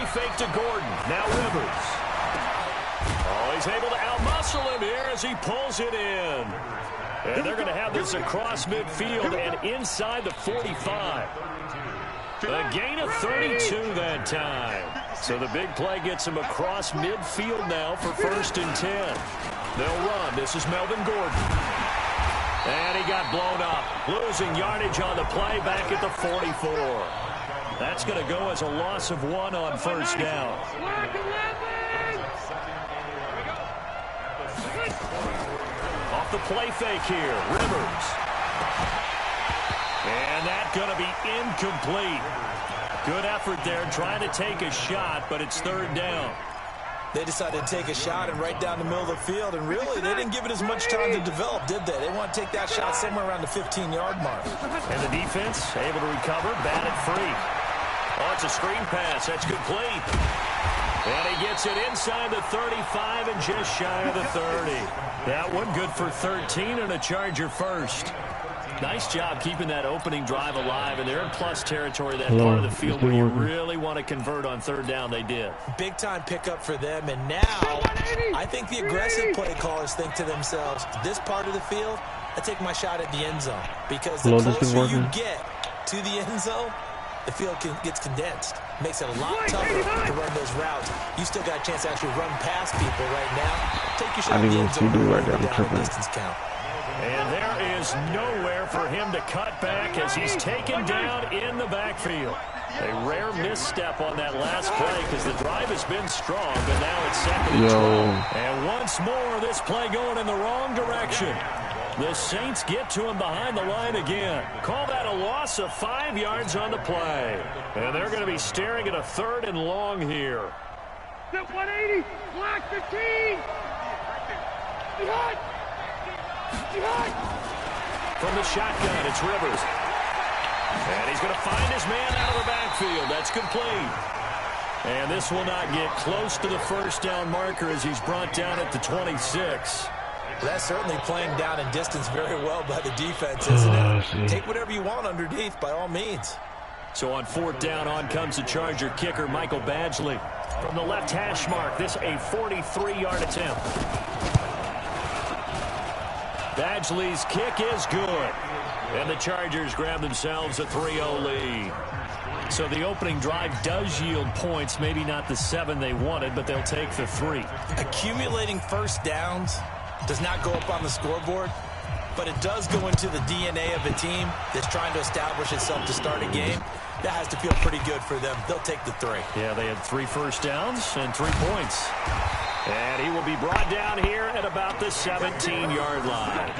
play fake to Gordon. Now Rivers. Oh, he's able to outmuscle him here as he pulls it in. And they're going to have this across midfield and inside the 45. A gain of 32 that time. So the big play gets him across midfield now for 1st and 10. They'll run. This is Melvin Gordon. And he got blown up. Losing yardage on the play back at the 44. That's going to go as a loss of 1 on 1st down. Off the play fake here. Rivers. And that's going to be incomplete. Good effort there trying to take a shot, but it's 3rd down. They decided to take a shot and right down the middle of the field, and really, they didn't give it as much time to develop, did they? They want to take that shot somewhere around the 15-yard mark. And the defense able to recover, batted free. Oh, it's a screen pass. That's complete. And he gets it inside the 35 and just shy of the 30. That one good for 13 and a Charger first. Nice job keeping that opening drive alive, and they're in plus territory, that part of the field where you really want to convert on 3rd down. They did. Big-time pickup for them, and now I think the aggressive play callers think to themselves, this part of the field, I take my shot at the end zone, because the closer you get to the end zone, the field gets condensed. Makes it a lot tougher to run those routes. You still got a chance to actually run past people right now. Take your shot at the end zone down the distance count. And there is nowhere for him to cut back as he's taken down in the backfield. A rare misstep on that last play because the drive has been strong, but now it's 2nd and 12. And once more, this play going in the wrong direction. The Saints get to him behind the line again. Call that a loss of 5 yards on the play. And they're going to be staring at a 3rd and long here. 180, block 15. Behind. From the shotgun, it's Rivers. And he's going to find his man out of the backfield. That's complete. And this will not get close to the 1st down marker as he's brought down at the 26. That's certainly playing down in distance very well by the defense, isn't it? Take whatever you want underneath, by all means. So on 4th down, on comes the Charger kicker, Michael Badgley. From the left hash mark, this a 43-yard attempt. Badgley's kick is good. And the Chargers grab themselves a 3-0 lead. So the opening drive does yield points, maybe not the 7 they wanted, but they'll take the 3. Accumulating 1st downs does not go up on the scoreboard, but it does go into the DNA of a team that's trying to establish itself to start a game. That has to feel pretty good for them. They'll take the 3. Yeah, they had 3 first downs and 3 points. And he will be brought down here at about the 17-yard line.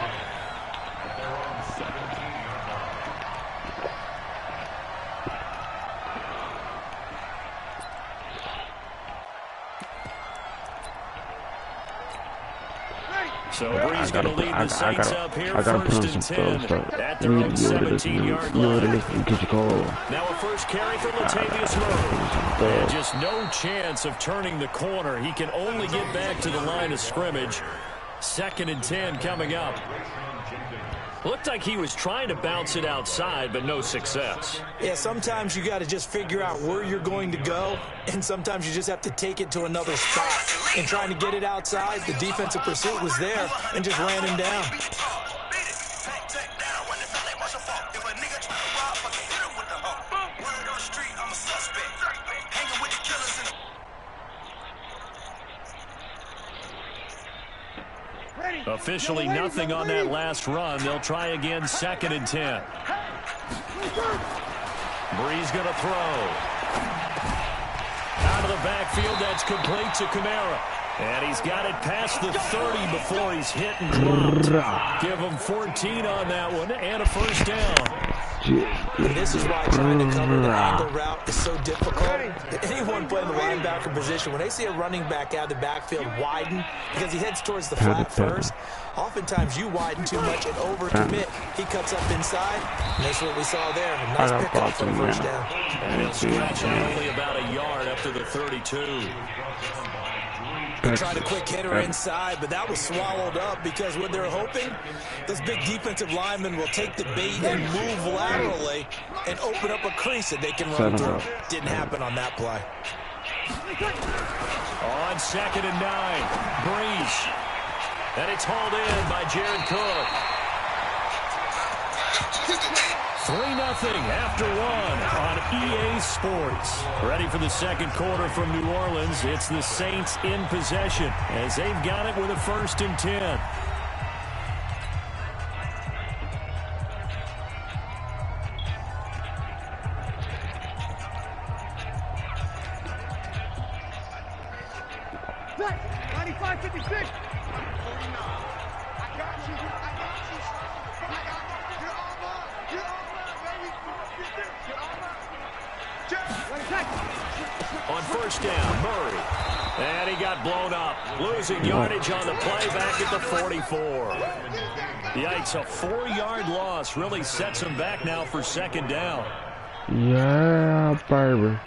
So Bree's going to lead the Saints up here, 1st and 10 at their own 17-yard line. Now a first carry for Latavius Murray. And just no chance of turning the corner. He can only get back to the line of scrimmage. 2nd and 10 coming up. Looked like he was trying to bounce it outside, but no success. Yeah, sometimes you got to just figure out where you're going to go, and sometimes you just have to take it to another spot. And trying to get it outside, the defensive pursuit was there and just ran him down. Officially nothing on that last run. They'll try again, 2nd and 10. Bree's going to throw. Out of the backfield, that's complete to Kamara. And he's got it past the 30 before he's hit and dropped. Give him 14 on that one and a first down. And this is why trying to cover the angle route is so difficult. Anyone playing the linebacker position, when they see a running back out of the backfield widen, because he heads towards the flat first, oftentimes you widen too much and overcommit. He cuts up inside, and that's what we saw there. A nice pickup for the first down. And he'll scratch out only about a yard up to the 32. They tried a quick hitter inside, but that was swallowed up because what they're hoping, those big defensive linemen will take the bait and move laterally and open up a crease that they can run through. Didn't happen on that play. On 2nd and 9, Breeze. And it's hauled in by Jared Cook. 3-0 after 1 on EA Sports. Ready for the second quarter from New Orleans. It's the Saints in possession as they've got it with a 1st and 10. On 1st down, Murray. And he got blown up. Losing yardage on the play back at the 44. Yikes, a 4-yard loss really sets him back now for 2nd down. Yeah, baby.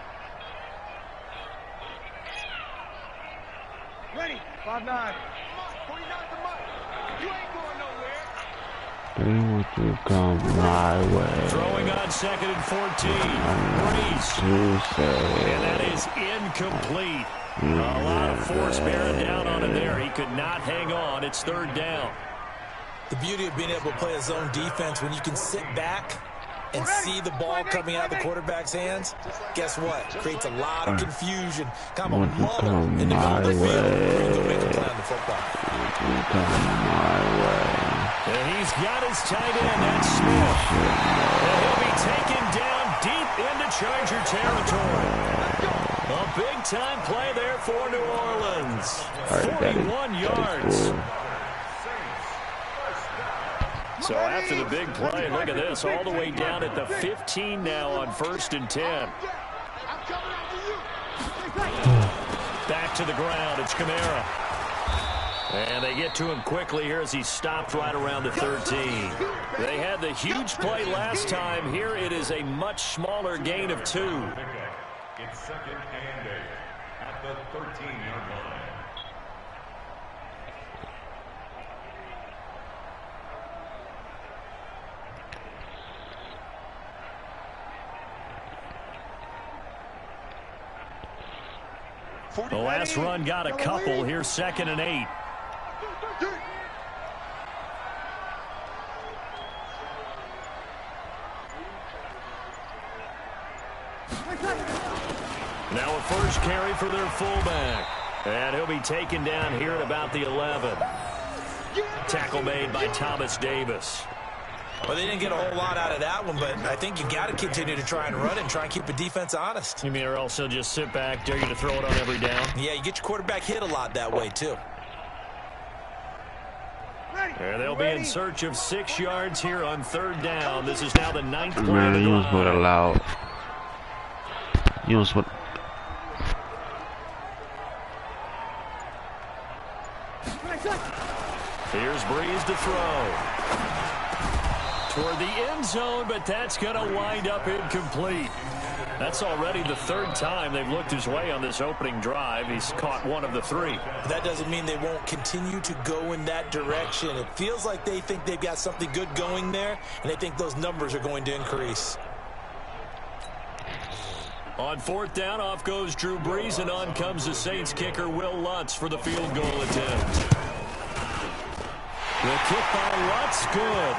Ready, 5-9. You ain't going nowhere. They want to come my way. Throwing on 2nd and 14. Breeze. And that is incomplete. A lot of force bearing down on him there. He could not hang on. It's 3rd down. The beauty of being able to play a zone defense when you can sit back and see the ball coming out of the quarterback's hands, guess what? Creates a lot of confusion. Kind of a muddle in the middle of the field. You can make a play on the football. And he's got his tight end, that's Smith. And he'll be taken down deep into Charger territory. A big-time play there for New Orleans. 41 yards. So after the big play, look at this, all the way down at the 15 now on 1st and 10. Back to the ground, it's Kamara. And they get to him quickly here as he stopped right around the 13. They had the huge play last time. Here it is a much smaller gain of 2. It's 2nd and 8 at the 13-yard line. The last run got a couple. Here's 2nd and 8. Now a first carry for their fullback. And he'll be taken down here at about the 11. Tackle made by Thomas Davis. Well, they didn't get a whole lot out of that one, but I think you got to continue to try and run and try and keep the defense honest. You mean or also just sit back, dare you to throw it on every down? Yeah, you get your quarterback hit a lot that way, too. And they'll be in search of 6 yards here on 3rd down. This is now the 9th play. Man, you was what allowed. You was what. Here's Breeze to throw. Toward the end zone, but that's going to wind up incomplete. That's already the 3rd time they've looked his way on this opening drive. He's caught 1 of the 3. That doesn't mean they won't continue to go in that direction. It feels like they think they've got something good going there, and they think those numbers are going to increase. On 4th down, off goes Drew Brees, and on comes the Saints kicker, Will Lutz, for the field goal attempt. The kick by Lutz, good.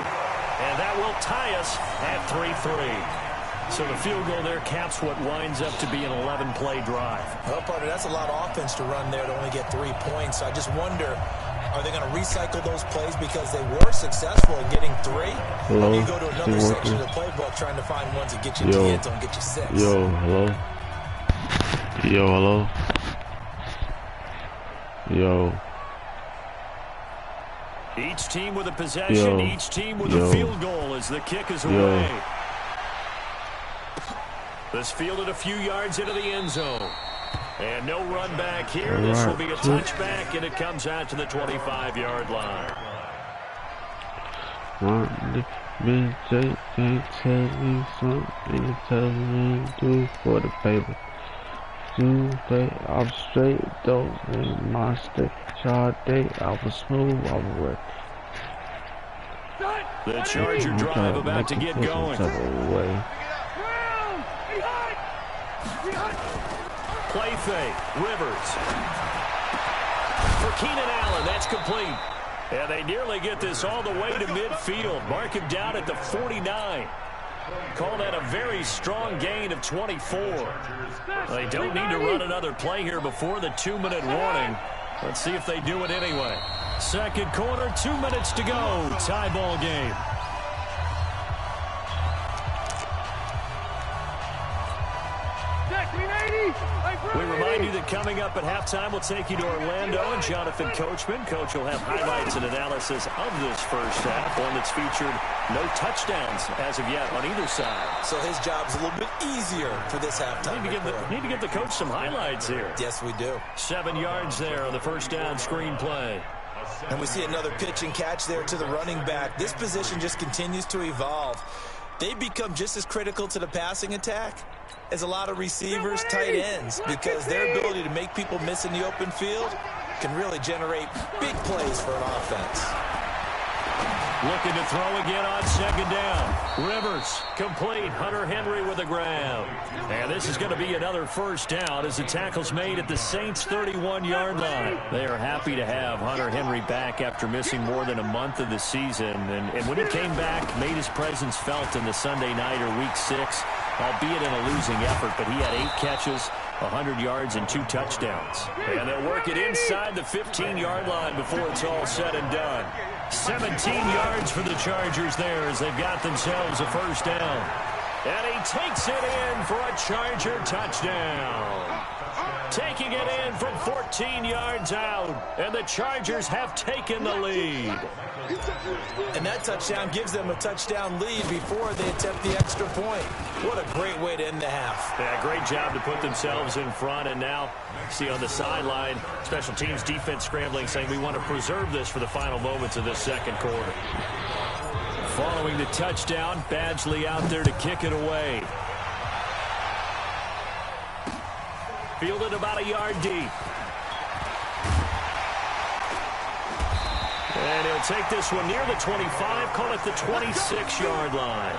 And that will tie us at 3-3. So the field goal there caps what winds up to be an 11-play drive. Well, partner, that's a lot of offense to run there to only get 3 points. I just wonder, are they going to recycle those plays because they were successful in getting 3? Hello? Or do you go to another section of the playbook trying to find ones that get you to the end zone, get you 6? Yo, hello? Yo, hello? Yo. Each team with a possession, each team with a field goal as the kick is away. This fielded a few yards into the end zone. And no run back here. This will be a touchback, and it comes out to the 25-yard line. Me can't tell me something, tell me to do for the paper. You play, I'm straight, don't make my stick. Shot day, I was smooth, I was wet. The Charger drive about to get going. play fake. Rivers. For Keenan Allen, that's complete. And they nearly get this all the way to midfield. Mark him down at the 49. Call that a very strong gain of 24. They don't need to run another play here before the 2-minute warning. Let's see if they do it anyway. Second quarter, 2 minutes to go. Tie ball game. We remind you that coming up at halftime, we'll take you to Orlando and Jonathan Coachman. Coach will have highlights and analysis of this first half, one that's featured no touchdowns as of yet on either side. So his job's a little bit easier for this halftime. Need to give the coach some highlights here. Yes, we do. 7 yards there on the first down screen play. And we see another pitch and catch there to the running back. This position just continues to evolve. They become just as critical to the passing attack as a lot of receivers, tight ends, because their ability to make people miss in the open field can really generate big plays for an offense. Looking to throw again on second down. Rivers, complete. Hunter Henry with the grab. And this is going to be another first down as the tackle's made at the Saints' 31-yard line. They are happy to have Hunter Henry back after missing more than a month of the season. And when he came back, made his presence felt in the Sunday night or Week 6, albeit in a losing effort, but he had 8 catches, 100 yards, and 2 touchdowns. And they'll work it inside the 15-yard line before it's all said and done. 17 yards for the Chargers there as they've got themselves a first down. And he takes it in for a Charger touchdown. Taking it in from 14 yards out, and the Chargers have taken the lead. And that touchdown gives them a touchdown lead before they attempt the extra point. What a great way to end the half. Yeah, great job to put themselves in front. And now, see on the sideline, special teams defense scrambling, saying we want to preserve this for the final moments of this second quarter. Following the touchdown, Badgley out there to kick it away. Fielded about a yard deep. And he'll take this one near the 25, call it the 26-yard line.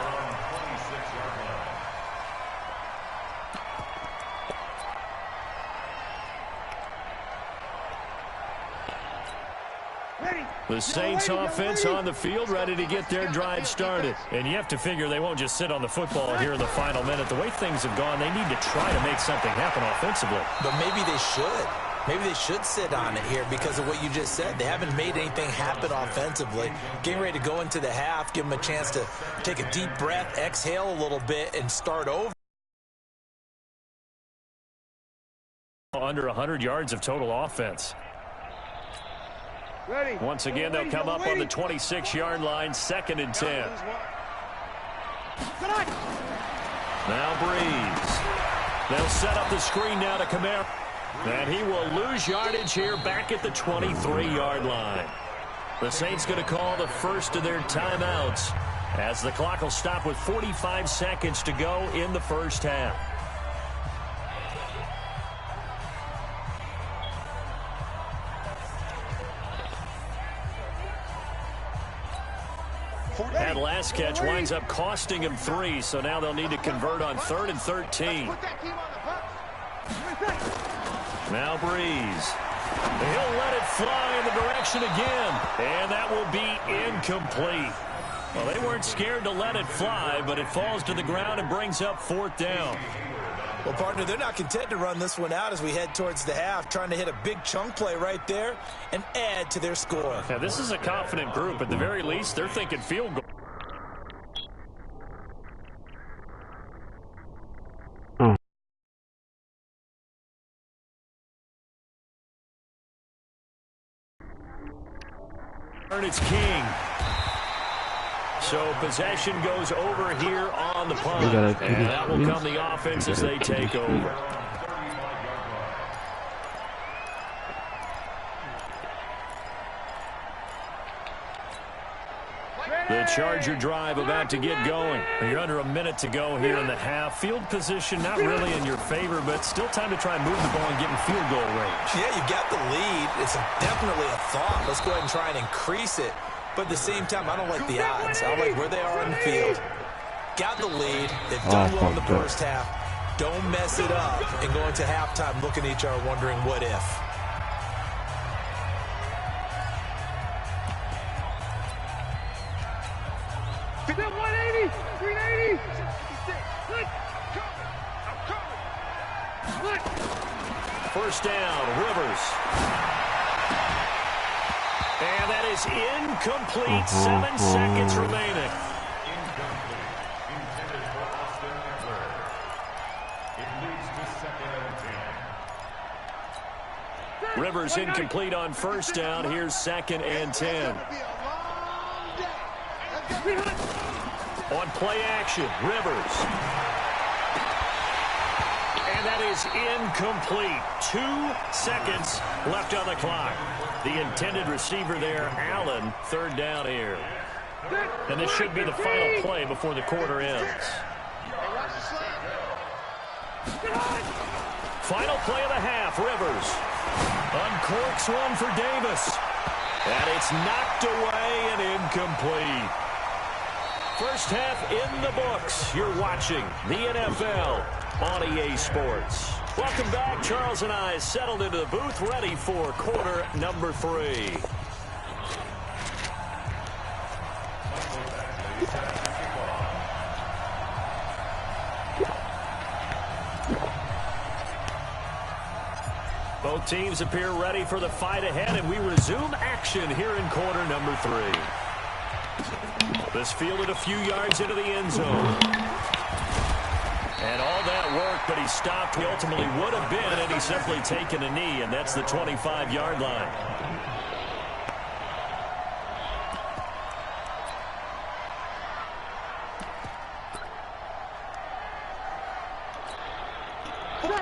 The Saints offense on the field, ready to get their drive started. And you have to figure they won't just sit on the football here in the final minute. The way things have gone, they need to try to make something happen offensively. But maybe they should. Maybe they should sit on it here because of what you just said. They haven't made anything happen offensively. Getting ready to go into the half, give them a chance to take a deep breath, exhale a little bit, and start over. Under 100 yards of total offense. Once again, they'll come up on the 26-yard line, 2nd and 10. Now Breeze. They'll set up the screen now to Kamara. And he will lose yardage here back at the 23-yard line. The Saints going to call the first of their timeouts as the clock will stop with 45 seconds to go in the first half. That last catch winds up costing him 3, so now they'll need to convert on 3rd and 13. Now Breeze. He'll let it fly in the direction again, and that will be incomplete. Well, they weren't scared to let it fly, but it falls to the ground and brings up 4th down. Well, partner, they're not content to run this one out as we head towards the half, trying to hit a big chunk play right there and add to their score. Now, this is a confident group. At the very least, they're thinking field goal. It's King. So possession goes over here on the punt. And that will come the offense as they take over. The Charger drive about to get going. You're under a minute to go here in the half. Field position not really in your favor, but still time to try and move the ball and get in field goal range. Yeah, you got the lead. It's definitely a thought. Let's go ahead and try and increase it. But at the same time, I don't like the odds. I like where they are on the field. Got the lead. They've done well in the first half. Don't mess it up and go into halftime looking at each other wondering what if. Get 180, 380. First down, Rivers. And that is incomplete. 7 seconds remaining. Intended for Austin Eckler. It leads to 2nd and 10. Rivers incomplete on first down. Here's 2nd and 10. On play action, Rivers. And that is incomplete. 2 seconds left on the clock. The intended receiver there, Allen, 3rd down here. And this should be the final play before the quarter ends. Final play of the half, Rivers. Uncorks one for Davis. And it's knocked away and incomplete. First half in the books. You're watching the NFL on EA Sports. Welcome back. Charles and I settled into the booth, ready for quarter number 3. Both teams appear ready for the fight ahead, and we resume action here in quarter number 3. This fielded a few yards into the end zone. And all that work, but he stopped. He ultimately would have been, and he's simply taken a knee, and that's the 25-yard line.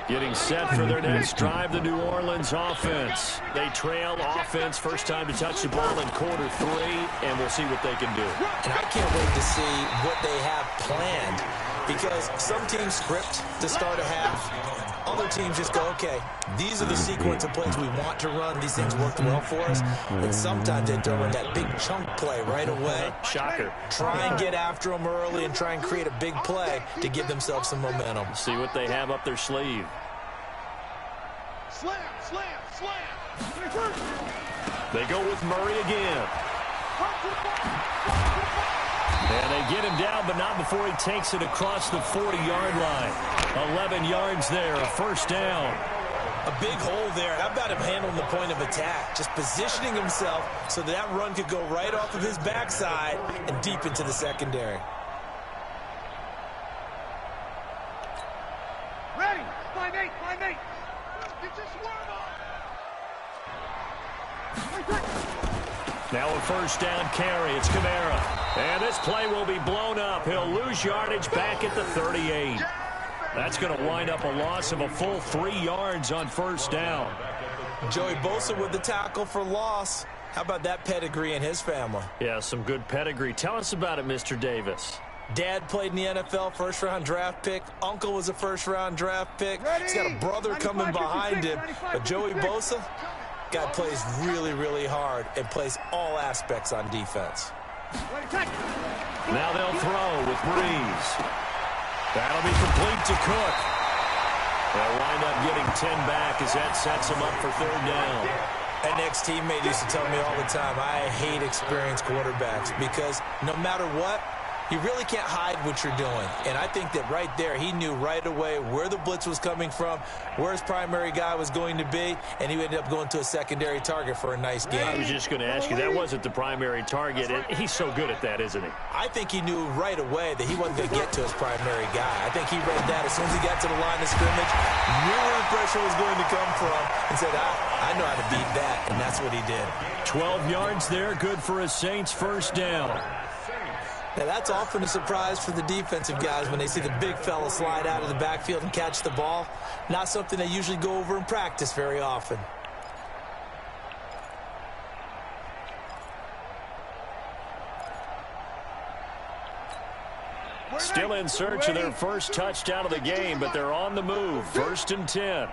Getting set for their next drive, the New Orleans offense. They trail offense, first time to touch the ball in quarter 3, and we'll see what they can do. And I can't wait to see what they have planned, because some teams script to start a half. Other teams just go, okay, these are the sequence of plays we want to run. These things worked well for us. And sometimes they throw in that big chunk play right away. Shocker. Try and get after them early and try and create a big play to give themselves some momentum. See what they have up their sleeve. Slam, slam, slam. They go with Murray again. And they get him down, but not before he takes it across the 40-yard line. 11 yards there, a first down. A big hole there. How about him handling the point of attack? Just positioning himself so that run could go right off of his backside and deep into the secondary. Ready, 5-8, 5-8. Get your swarm on. Now a first down carry. It's Kamara. And this play will be blown up. He'll lose yardage back at the 38. That's going to wind up a loss of a full 3 yards on first down. Joey Bosa with the tackle for loss. How about that pedigree in his family? Yeah, some good pedigree. Tell us about it, Mr. Davis. Dad played in the NFL, first-round draft pick. Uncle was a first-round draft pick. He's got a brother coming behind him. But Joey Bosa, guy plays really, really hard and plays all aspects on defense. Now they'll throw with Breeze. That'll be complete to Cook. They'll wind up getting 10 back as that sets them up for 3rd down. An ex-teammate used to tell me all the time, I hate experienced quarterbacks because no matter what, you really can't hide what you're doing. And I think that right there, he knew right away where the blitz was coming from, where his primary guy was going to be, and he ended up going to a secondary target for a nice game. I was just going to ask you, that wasn't the primary target. He's so good at that, isn't he? I think he knew right away that he wasn't going to get to his primary guy. I think he read that as soon as he got to the line of scrimmage, knew where the pressure was going to come from, and said, I know how to beat that, and that's what he did. 12 yards there, good for a Saints first down. Now, that's often a surprise for the defensive guys when they see the big fella slide out of the backfield and catch the ball. Not something they usually go over in practice very often. Still in search of their first touchdown of the game, but they're on the move. 1st and 10.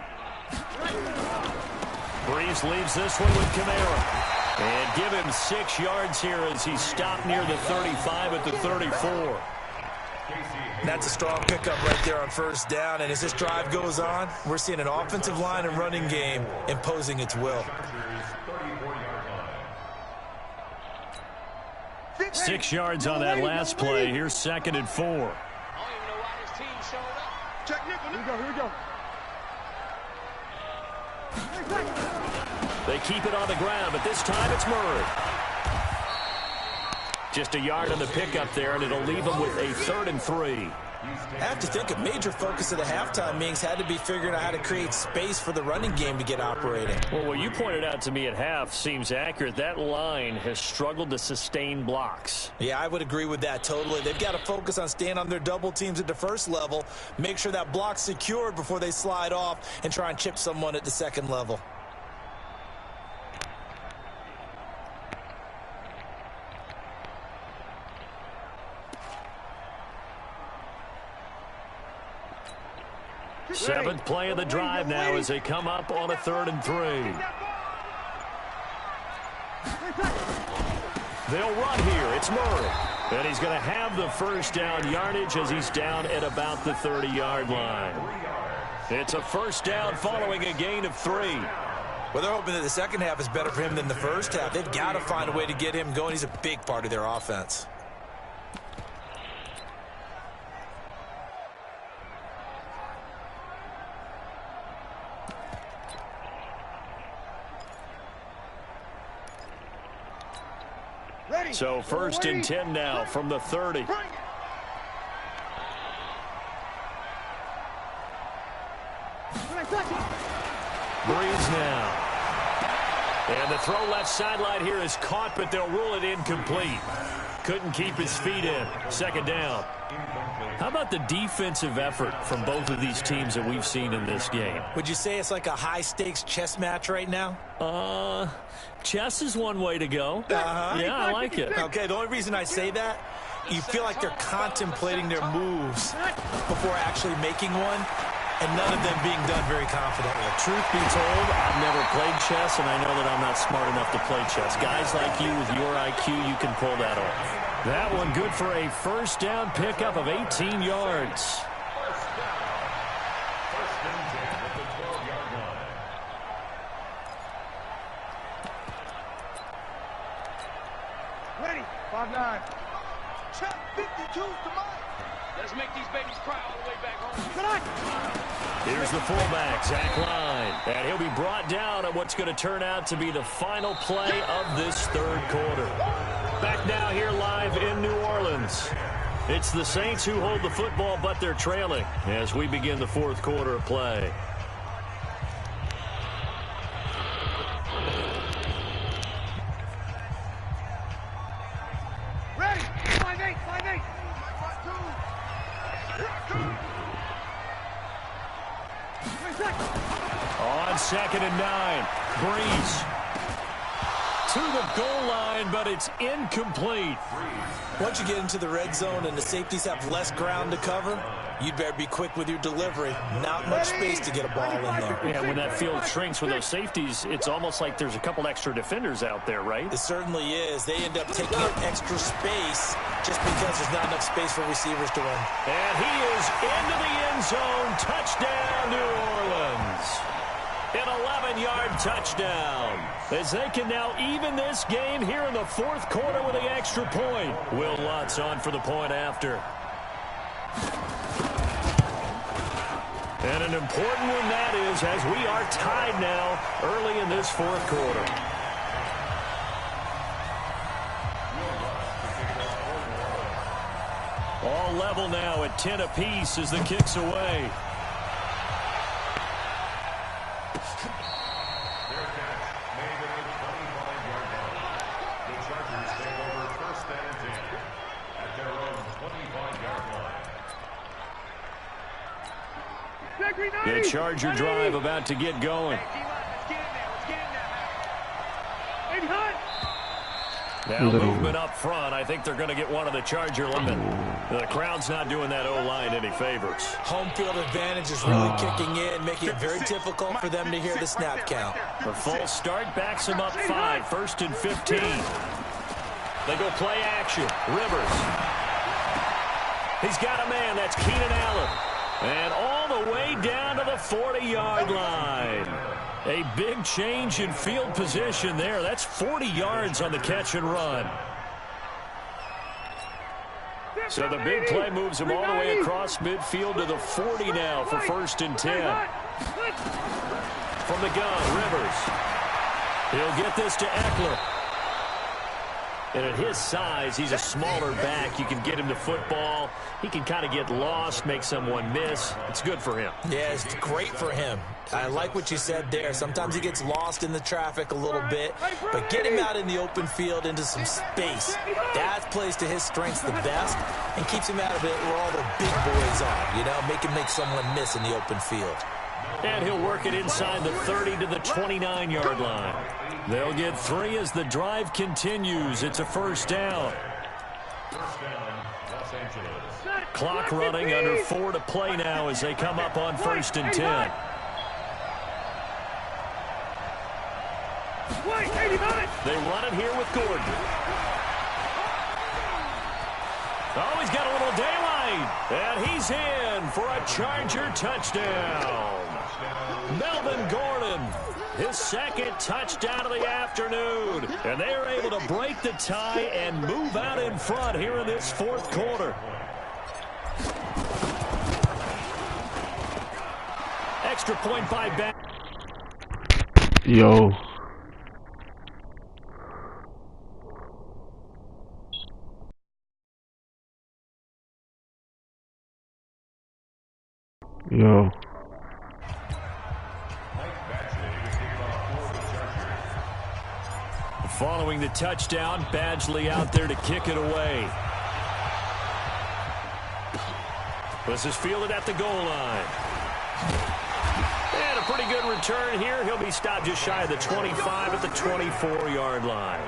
Breeze leaves this one with Kamara. And give him 6 yards here as he stopped near the 35 at the 34. That's a strong pickup right there on first down. And as this drive goes on, we're seeing an offensive line and running game imposing its will. 6 yards on that last play. Here's 2nd and 4. I don't even know why this team showed up. Check nickel. Here we go. They keep it on the ground, but this time it's Murray. Just a yard on the pickup there, and it'll leave them with a 3rd and 3. I have to think a major focus of the halftime meetings had to be figuring out how to create space for the running game to get operating. Well, what you pointed out to me at half seems accurate. That line has struggled to sustain blocks. Yeah, I would agree with that totally. They've got to focus on staying on their double teams at the first level, make sure that block's secured before they slide off and try and chip someone at the second level. Seventh play of the drive now as they come up on a 3rd and 3. They'll run here. It's Murray. And he's going to have the first down yardage as he's down at about the 30-yard line. It's a first down following a gain of 3. Well, they're hoping that the second half is better for him than the first half. They've got to find a way to get him going. He's a big part of their offense. So 1st and 10 now from the 30. Breeze now. And the throw left sideline here is caught, but they'll rule it incomplete. Couldn't keep his feet in. 2nd down. How about the defensive effort from both of these teams that we've seen in this game? Would you say it's like a high-stakes chess match right now? Chess is one way to go. Yeah, I like it. Okay, the only reason I say that, you feel like they're contemplating their moves before actually making one, and none of them being done very confidently. Truth be told, I've never played chess, and I know that I'm not smart enough to play chess. Guys like you with your IQ, you can pull that off. That one good for a first down pickup of 18 yards. Ready. 5-9. Check 52 to mine. Let's make these babies cry all the way back home. Here's the fullback, Zach Line. And he'll be brought down at what's going to turn out to be the final play of this 3rd quarter. Back now here live in New Orleans. It's the Saints who hold the football, but they're trailing as we begin the 4th quarter of play. Ready. 5-8. 5-8. On 2nd and 9, Breeze to the goal line, but it's incomplete. Once you get into the red zone and the safeties have less ground to cover, you'd better be quick with your delivery. Not much space to get a ball in there. Yeah, when that field shrinks with those safeties, it's almost like there's a couple extra defenders out there, right? It certainly is. They end up taking up extra space just because there's not enough space for receivers to run. And he is into the end zone. Touchdown, New Orleans. An 11-yard touchdown. As they can now even this game here in the 4th quarter with the extra point. Will Lutz on for the point after. And an important one that is, as we are tied now early in this 4th quarter. All level now at 10 apiece as the kick's away. The Charger drive about to get going. Now movement up front. I think they're going to get one of the Charger linemen. The crowd's not doing that O-line any favors. Home field advantage is really kicking in, making it very difficult for them to hear the snap count. The false start backs them up 5. 1st and 15. They go play action. Rivers. He's got a man. That's Keenan Allen. And all the way down to the 40-yard line. A big change in field position there. That's 40 yards on the catch and run. So the big play moves him all the way across midfield to the 40 now for 1st and 10. From the gun, Rivers. He'll get this to Eckler. And at his size, he's a smaller back. You can get him the football. He can kind of get lost, make someone miss. It's good for him. Yeah, it's great for him. I like what you said there. Sometimes he gets lost in the traffic a little bit, but get him out in the open field into some space. That plays to his strengths the best and keeps him out of it where all the big boys are, you know, make him make someone miss in the open field. And he'll work it inside the 30 to the 29-yard line. They'll get 3 as the drive continues. It's a 1st down. Clock running, under 4 to play now as they come up on 1st and 10. They run it here with Gordon. Oh, he's got a little daylight. And he's in for a Charger touchdown. Melvin Gordon, his 2nd touchdown of the afternoon. And they are able to break the tie and move out in front here in this 4th quarter. Extra point by back. Yo. Yo. Following the touchdown, Badgley out there to kick it away. This is fielded at the goal line. And a pretty good return here. He'll be stopped just shy of the 25 at the 24-yard line.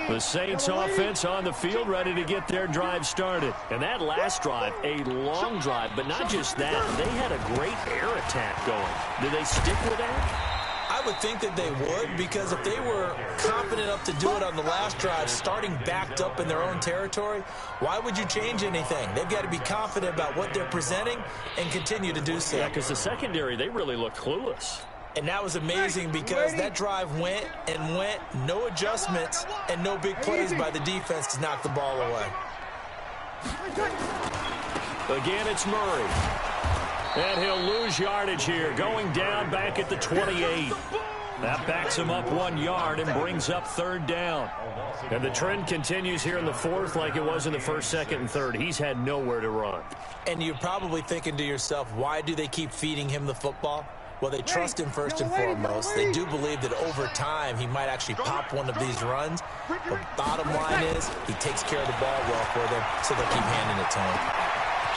The Saints offense on the field, ready to get their drive started. And that last drive, a long drive, but not just that. They had a great air attack going. Did they stick with that? I would think that they would, because if they were confident enough to do it on the last drive, starting backed up in their own territory, why would you change anything? They've got to be confident about what they're presenting and continue to do so. Yeah, because the secondary, they really looked clueless. And that was amazing because that drive went and went, no adjustments, and no big plays by the defense to knock the ball away. Again, it's Murray. And he'll lose yardage here, going down back at the 28. That backs him up 1 yard and brings up 3rd down. And the trend continues here in the 4th like it was in the 1st, 2nd, and 3rd. He's had nowhere to run. And you're probably thinking to yourself, why do they keep feeding him the football? Well, they trust him first and foremost. They do believe that over time he might actually pop one of these runs. But bottom line is he takes care of the ball well for them, so they'll keep handing it to him.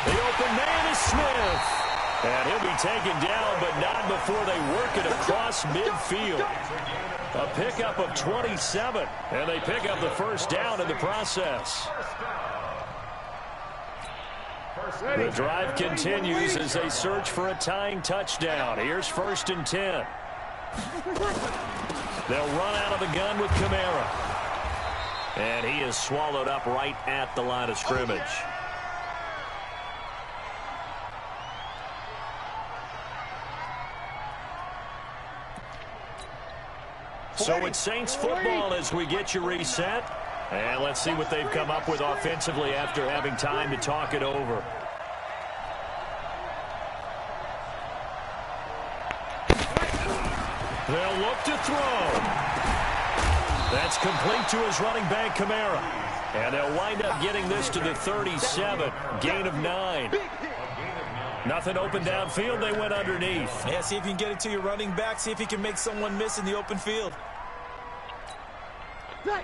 The open man is Smith. And he'll be taken down, but not before they work it across midfield. A pickup of 27, and they pick up the 1st down in the process. The drive continues as they search for a tying touchdown. Here's 1st and 10. They'll run out of the gun with Kamara. And he is swallowed up right at the line of scrimmage. So it's Saints football as we get you reset. And let's see what they've come up with offensively after having time to talk it over. They'll look to throw. That's complete to his running back, Kamara. And they'll wind up getting this to the 37. Gain of 9. Nothing open downfield. They went underneath. Yeah, see if you can get it to your running back. See if he can make someone miss in the open field.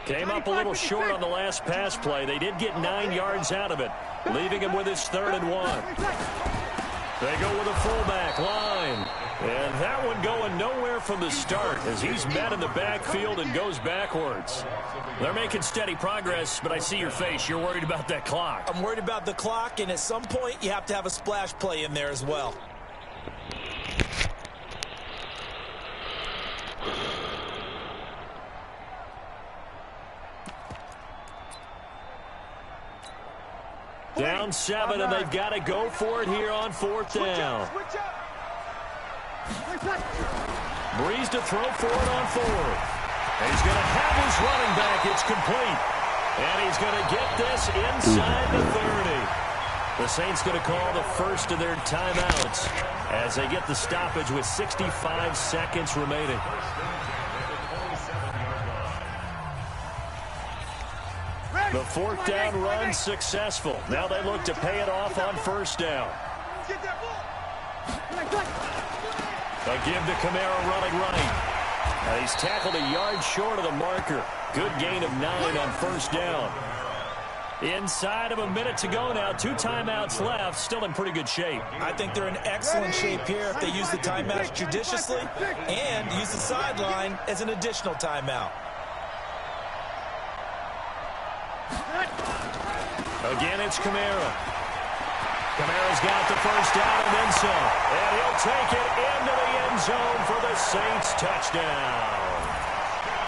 Came up a little short on the last pass play. They did get 9 yards out of it, leaving him with his 3rd and 1. They go with a fullback line. And that one going nowhere from the start as he's met in the backfield and goes backwards. They're making steady progress, but I see your face. You're worried about that clock. I'm worried about the clock, and at some point you have to have a splash play in there as well. Down 7, and they've got to go for it here on 4th down. Breeze to throw for it on 4th. And he's going to have his running back. It's complete. And he's going to get this inside the 30. The Saints going to call the first of their timeouts as they get the stoppage with 65 seconds remaining. The 4th down run successful. Now they look to pay it off on 1st down. A give to Kamara running right. And he's tackled a yard short of the marker. Good gain of 9 on 1st down. Inside of a minute to go now. 2 timeouts left. Still in pretty good shape. I think they're in excellent shape here if they use the timeouts judiciously and use the sideline as an additional timeout. Again, it's Kamara. Kamara's got the 1st down and then some. And he'll take it into the end zone for the Saints touchdown.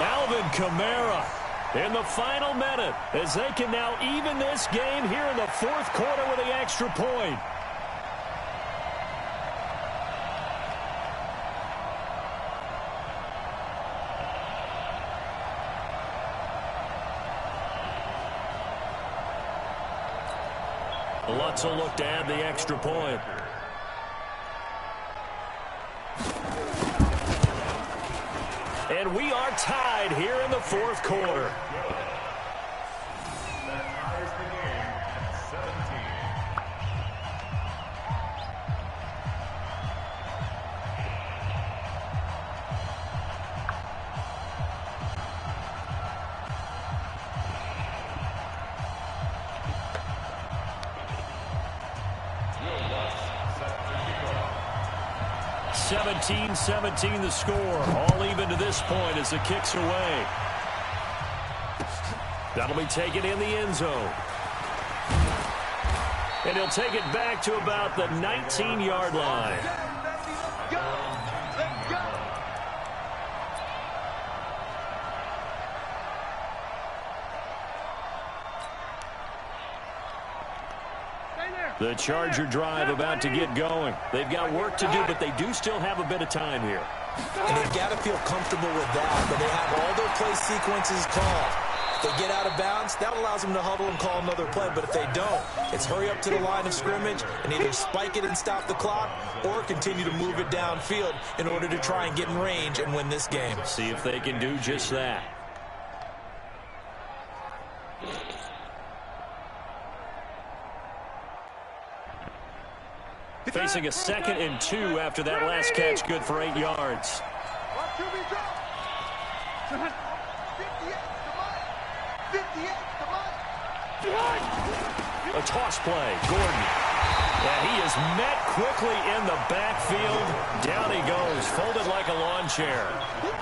Alvin Kamara in the final minute as they can now even this game here in the 4th quarter with the extra point. Lutz will look to add the extra point. And we are tied here in the 4th quarter. (17-17) the score. All even to this point as the kick's away. That'll be taken in the end zone. And he'll take it back to about the 19-yard line. The Charger drive about to get going. They've got work to do, but they do still have a bit of time here. And they've got to feel comfortable with that, but they have all their play sequences called. If they get out of bounds, that allows them to huddle and call another play, but if they don't, it's hurry up to the line of scrimmage and either spike it and stop the clock or continue to move it downfield in order to try and get in range and win this game. See if they can do just that. Facing a 2nd and 2 after that last catch, good for 8 yards. A toss play, Gordon. And he is met quickly in the backfield. Down he goes, folded like a lawn chair.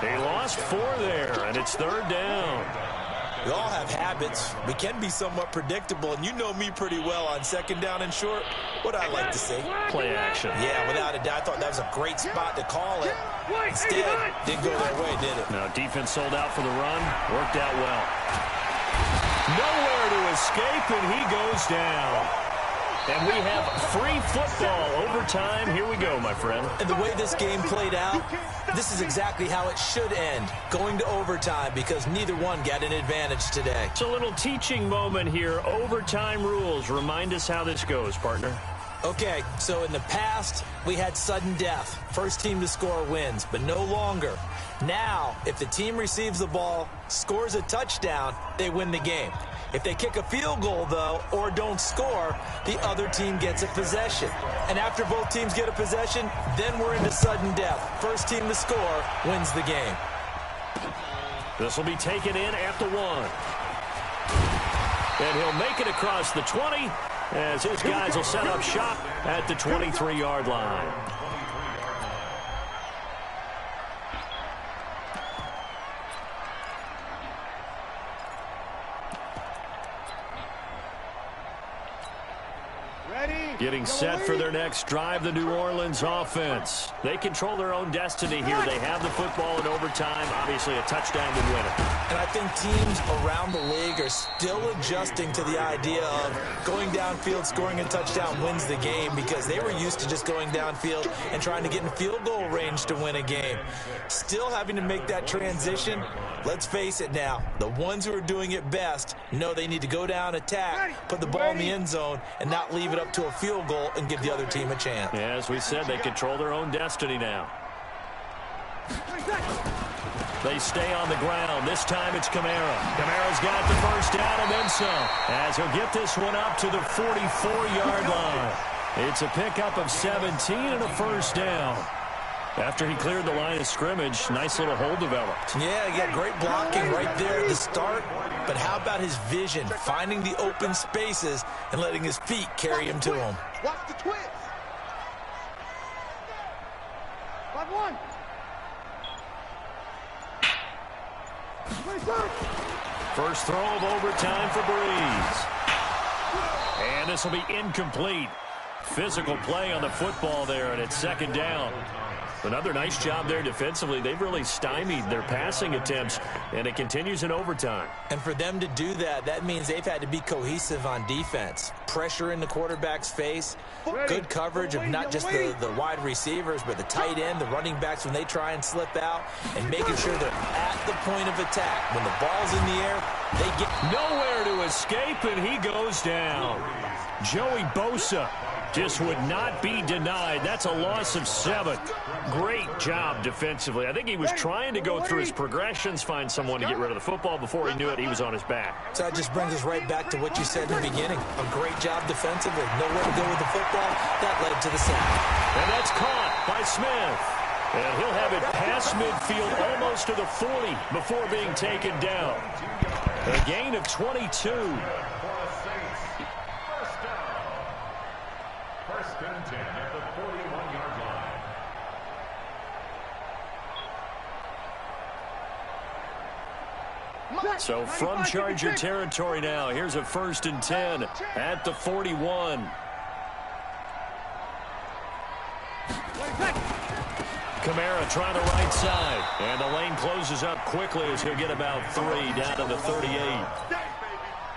He lost 4 there, and it's 3rd down. We all have habits. We can be somewhat predictable, and you know me pretty well on 2nd down and short. What I like to say? Play action. Yeah, without a doubt. I thought that was a great spot to call it. Instead, didn't go their way, did it? Now, defense sold out for the run. Worked out well. Nowhere to escape, and he goes down. And we have free football overtime. Here we go, my friend. And the way this game played out, this is exactly how it should end, going to overtime, because neither one got an advantage today. It's a little teaching moment here. Overtime rules. Remind us how this goes, partner. Okay, so in the past, we had sudden death. First team to score wins, but no longer. Now, if the team receives the ball, scores a touchdown, they win the game. If they kick a field goal, though, or don't score, the other team gets a possession. And after both teams get a possession, then we're into sudden death. First team to score wins the game. This will be taken in at the 1. And he'll make it across the 20 as his guys will set up shop at the 23-yard line. Getting set for their next drive, the New Orleans offense. They control their own destiny here. They have the football in overtime. Obviously, a touchdown would win it. And I think teams around the league are still adjusting to the idea of going downfield, scoring a touchdown wins the game, because they were used to just going downfield and trying to get in field goal range to win a game. Still having to make that transition. Let's face it now, the ones who are doing it best know they need to go down, attack, put the ball in the end zone, and not leave it up to a field goal and give the other team a chance. Yeah, as we said, they control their own destiny now. They stay on the ground. This time it's Kamara. Kamara's got the first down and then some, as he'll get this one up to the 44-yard line. It's a pickup of 17 and a first down. After he cleared the line of scrimmage, nice little hole developed. Yeah, he got great blocking right there at the start. But how about his vision, finding the open spaces and letting his feet carry him to him? Watch the twist. 5-1. First throw of overtime for Breeze. And this will be incomplete. Physical play on the football there, and it's second down. Another nice job there defensively. They've really stymied their passing attempts, and it continues in overtime. And for them to do that, that means they've had to be cohesive on defense. Pressure in the quarterback's face, good coverage of not just the wide receivers, but the tight end, the running backs when they try and slip out, and making sure they're at the point of attack. When the ball's in the air, they get nowhere to escape, and he goes down. Joey Bosa just would not be denied. That's a loss of 7. Great job defensively. I think he was trying to go through his progressions, find someone to get rid of the football. Before he knew it, he was on his back. So that just brings us right back to what you said in the beginning. A great job defensively. Nowhere to go with the football. That led to the sack. And that's caught by Smith. And he'll have it past midfield, almost to the 40, before being taken down. A gain of 22. First and 10 at the 41-yard line. So from Charger territory now, here's a first and 10 at the 41. Kamara trying the right side, and the lane closes up quickly as he'll get about 3 down to the 38.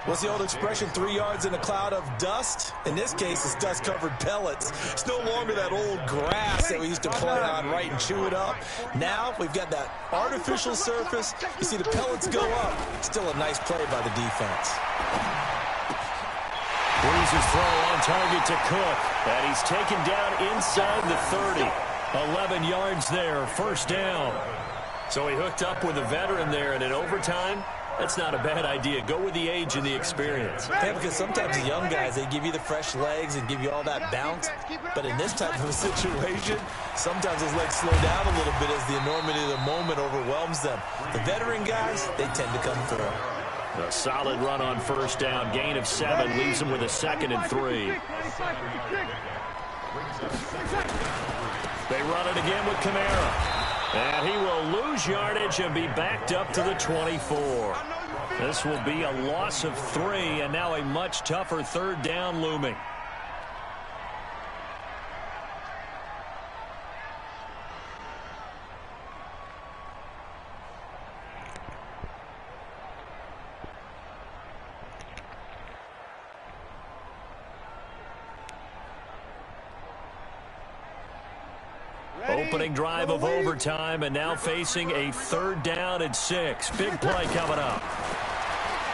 What's the old expression, 3 yards in a cloud of dust? In this case, it's dust-covered pellets. It's no longer that old grass that we used to play on, right, and chew it up. Now we've got that artificial surface. You see the pellets go up. Still a nice play by the defense. Breeze's throw on target to Cook, and he's taken down inside the 30. 11 yards there, first down. So he hooked up with a veteran there, and in overtime, that's not a bad idea. Go with the age and the experience. Yeah, because sometimes the young guys, they give you the fresh legs and give you all that bounce. But in this type of a situation, sometimes those legs slow down a little bit as the enormity of the moment overwhelms them. The veteran guys, they tend to come through. A solid run on first down. Gain of 7 leaves him with a 2nd and 3. They run it again with Kamara. And he will lose yardage and be backed up to the 24. This will be a loss of 3, and now a much tougher third down looming. Opening drive of overtime, and now facing a 3rd down and 6. Big play coming up.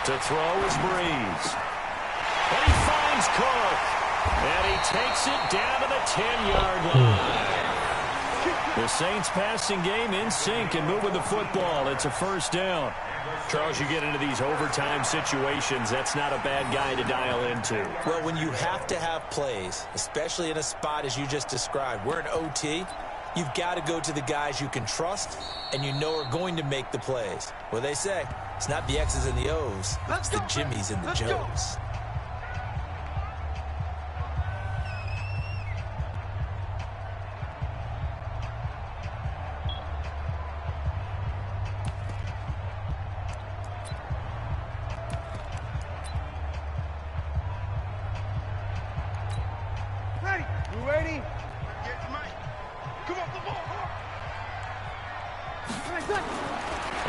To throw is Breeze. And he finds Cook. And he takes it down to the 10-yard line. The Saints passing game in sync and moving the football. It's a first down. Charles, you get into these overtime situations, that's not a bad guy to dial into. Well, when you have to have plays, especially in a spot as you just described, we're in OT, you've got to go to the guys you can trust and you know are going to make the plays. Well, they say, it's not the X's and the O's, it's the Jimmies and the Joes.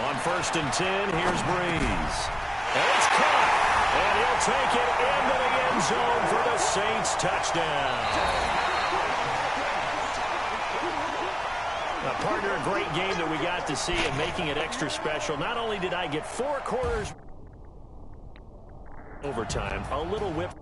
On 1st and 10, here's Breeze. And it's caught. And he'll take it into the end zone for the Saints touchdown. Partner, a great game that we got to see and making it extra special. Not only did I get 4 quarters overtime, a little whip.